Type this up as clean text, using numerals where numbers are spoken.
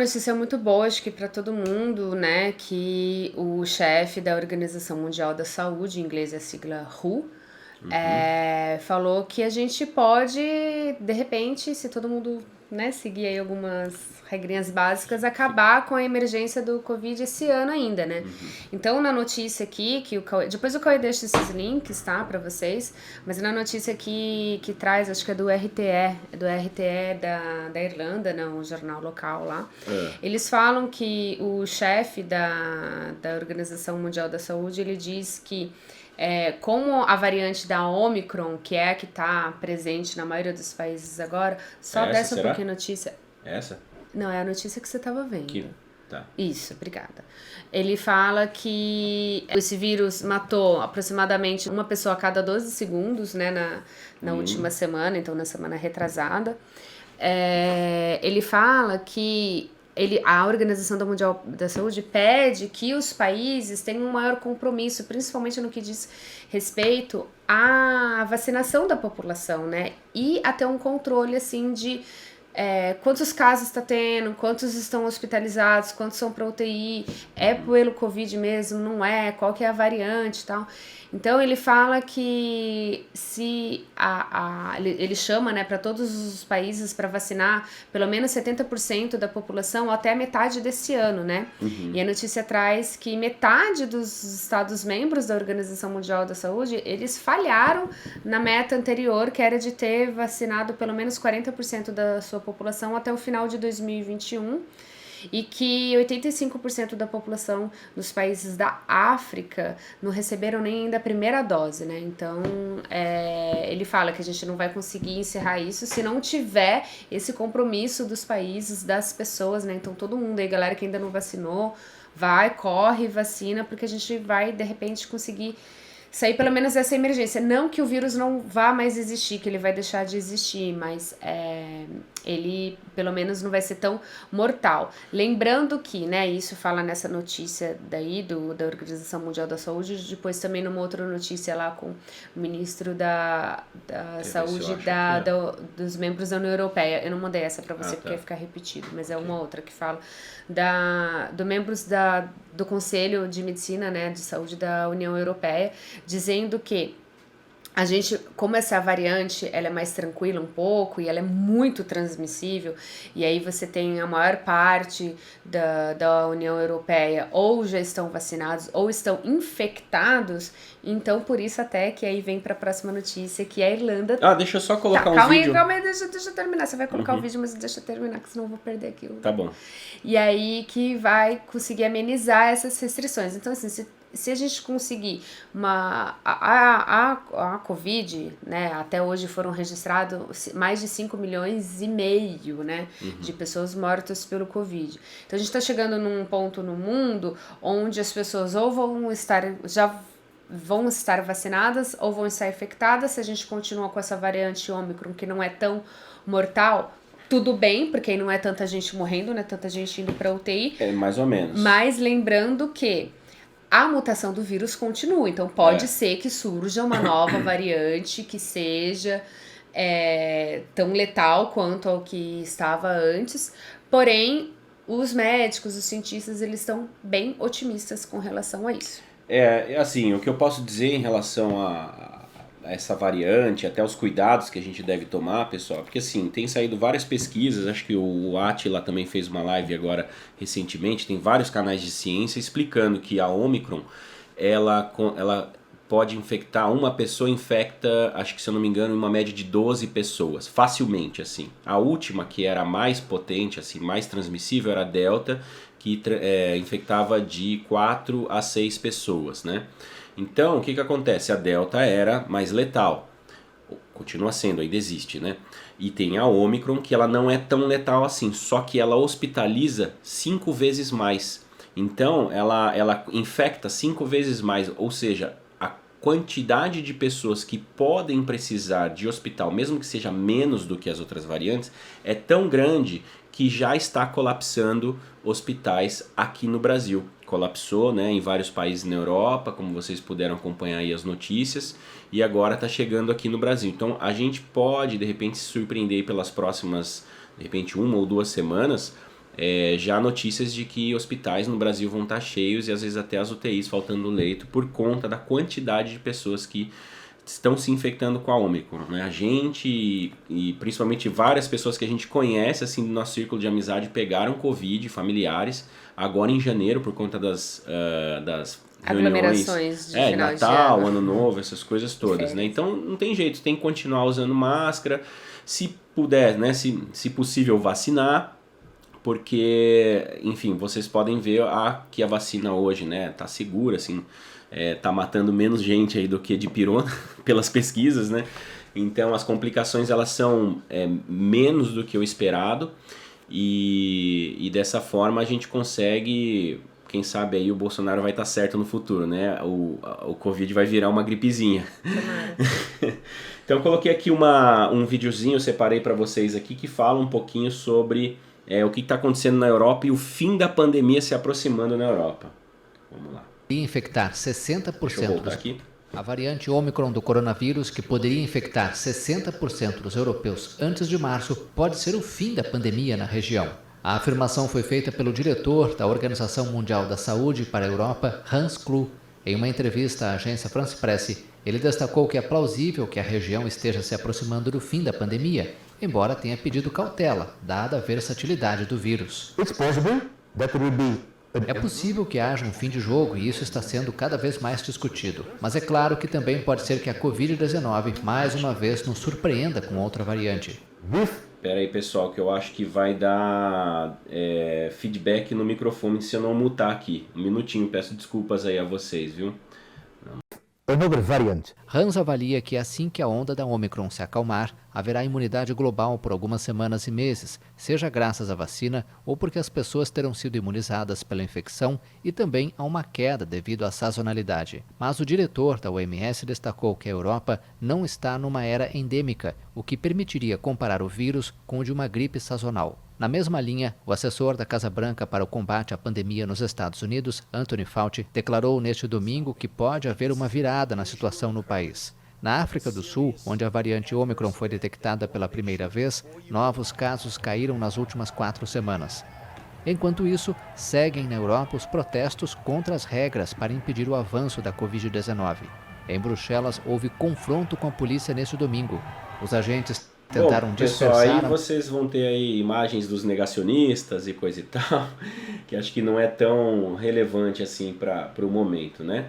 notícia muito boa, acho que para todo mundo, né, que o chefe da Organização Mundial da Saúde, em inglês é a sigla WHO, falou que a gente pode, de repente, se todo mundo, né, seguir aí algumas regrinhas básicas, acabar com a emergência do Covid esse ano ainda, né? Então, na notícia aqui, que depois o Cauê deixa esses links, tá, para vocês, mas na notícia aqui que traz, acho que é do RTE da Irlanda, né, um jornal local lá, eles falam que o chefe da Organização Mundial da Saúde, ele diz que como a variante da Omicron, que é a que está presente na maioria dos países agora, só desce um pouquinho a notícia. Essa? Não, é a notícia que você estava vendo. Tá. Isso, obrigada. Ele fala que esse vírus matou aproximadamente uma pessoa a cada 12 segundos, né, na última semana, então na semana retrasada. Ele fala que a Organização Mundial da Saúde pede que os países tenham um maior compromisso, principalmente no que diz respeito à vacinação da população, né? E até um controle, assim, de quantos casos está tendo, quantos estão hospitalizados, quantos são para UTI, é pelo Covid mesmo, não é, qual que é a variante e tal. Então ele fala que se ele chama, né, para todos os países para vacinar pelo menos 70% da população até a metade desse ano, né? E a notícia traz que metade dos Estados membros da Organização Mundial da Saúde, eles falharam na meta anterior, que era de ter vacinado pelo menos 40% da sua população até o final de 2021. E que 85% da população dos países da África não receberam nem ainda a primeira dose, né? Então, ele fala que a gente não vai conseguir encerrar isso se não tiver esse compromisso dos países, das pessoas, né? Então, todo mundo aí, galera que ainda não vacinou, corre, vacina, porque a gente vai, de repente, conseguir sair pelo menos dessa emergência. Não que o vírus não vá mais existir, que ele vai deixar de existir, mas ele pelo menos não vai ser tão mortal. Lembrando que, né, isso fala nessa notícia daí da Organização Mundial da Saúde, depois também numa outra notícia lá com o ministro da Saúde dos membros da União Europeia. Eu não mandei essa pra você porque ia ficar repetido, mas é uma outra que fala do membros do Conselho de Medicina, né, de Saúde da União Europeia, dizendo que a gente, como essa variante, ela é mais tranquila um pouco e ela é muito transmissível, e aí você tem a maior parte da União Europeia ou já estão vacinados ou estão infectados, então por isso até que aí vem para a próxima notícia, que a Irlanda... deixa eu só colocar um vídeo. Calma aí, deixa eu terminar, você vai colocar o vídeo, mas deixa eu terminar, que senão eu vou perder aqui. Tá bom. E aí que vai conseguir amenizar essas restrições. Então, assim, se a gente conseguir a Covid, né, até hoje foram registrados mais de 5,5 milhões, né, de pessoas mortas pelo Covid. Então a gente está chegando num ponto no mundo onde as pessoas ou já vão estar vacinadas ou vão estar infectadas. Se a gente continua com essa variante Ômicron, que não é tão mortal, tudo bem, porque aí não é tanta gente morrendo, não é tanta gente indo para UTI. Mais ou menos. Mas lembrando que a mutação do vírus continua, então pode ser que surja uma nova variante que seja tão letal quanto ao que estava antes, porém os médicos, os cientistas, eles estão bem otimistas com relação a isso. Assim, o que eu posso dizer em relação a essa variante, até os cuidados que a gente deve tomar, pessoal, porque assim, tem saído várias pesquisas, acho que o Átila também fez uma live agora recentemente, tem vários canais de ciência explicando que a Omicron, ela pode infectar, uma pessoa infecta, acho que se eu não me engano, uma média de 12 pessoas, facilmente, assim. A última, que era a mais potente, assim, mais transmissível, era a Delta, que infectava de 4 a 6 pessoas, né? Então, o que acontece? A Delta era mais letal, continua sendo, ainda existe, né? E tem a Omicron, que ela não é tão letal assim, só que ela hospitaliza 5 vezes mais. Então, ela infecta 5 vezes mais, ou seja, a quantidade de pessoas que podem precisar de hospital, mesmo que seja menos do que as outras variantes, é tão grande que já está colapsando hospitais aqui no Brasil. Colapsou, né, em vários países na Europa, como vocês puderam acompanhar aí as notícias, e agora está chegando aqui no Brasil. Então a gente pode, de repente, se surpreender pelas próximas, de repente, 1 ou 2 semanas, já notícias de que hospitais no Brasil vão estar cheios e às vezes até as UTIs faltando leito por conta da quantidade de pessoas que estão se infectando com a Ômicron, né? A gente e principalmente várias pessoas que a gente conhece assim do nosso círculo de amizade pegaram Covid, familiares, agora em janeiro por conta das reuniões, aglomerações de final Natal, de ano. Ano Novo, essas coisas todas, né? Então não tem jeito, tem que continuar usando máscara, se puder, né? Se possível vacinar, porque, enfim, vocês podem ver que a vacina hoje, né? Tá segura, assim, tá matando menos gente aí do que de pirona pelas pesquisas, né? Então as complicações elas são menos do que o esperado e dessa forma a gente consegue, quem sabe aí o Bolsonaro vai estar certo no futuro, né? O Covid vai virar uma gripezinha. Então eu coloquei aqui um videozinho, eu separei para vocês aqui que fala um pouquinho sobre o que está acontecendo na Europa e o fim da pandemia se aproximando na Europa. Vamos lá. Infectar 60% Deixa eu voltar aqui. A variante Ômicron do coronavírus, que poderia infectar 60% dos europeus antes de março, pode ser o fim da pandemia na região. A afirmação foi feita pelo diretor da Organização Mundial da Saúde para a Europa, Hans Kluh. Em uma entrevista à agência France Presse, ele destacou que é plausível que a região esteja se aproximando do fim da pandemia, embora tenha pedido cautela, dada a versatilidade do vírus. É possível que haja um fim de jogo e isso está sendo cada vez mais discutido. Mas é claro que também pode ser que a Covid-19 mais uma vez nos surpreenda com outra variante. Espera aí, pessoal, que eu acho que vai dar feedback no microfone se eu não mutar aqui. Um minutinho, peço desculpas aí a vocês, viu? Hans avalia que assim que a onda da Ômicron se acalmar, haverá imunidade global por algumas semanas e meses, seja graças à vacina ou porque as pessoas terão sido imunizadas pela infecção e também a uma queda devido à sazonalidade. Mas o diretor da OMS destacou que a Europa não está numa era endêmica, o que permitiria comparar o vírus com o de uma gripe sazonal. Na mesma linha, o assessor da Casa Branca para o combate à pandemia nos Estados Unidos, Anthony Fauci, declarou neste domingo que pode haver uma virada na situação no país. Na África do Sul, onde a variante Ômicron foi detectada pela primeira vez, novos casos caíram nas últimas 4 semanas. Enquanto isso, seguem na Europa os protestos contra as regras para impedir o avanço da Covid-19. Em Bruxelas, houve confronto com a polícia neste domingo. Os agentes tentaram pessoal, dispersar... aí vocês vão ter aí imagens dos negacionistas e coisa e tal, que acho que não é tão relevante assim para o momento, né?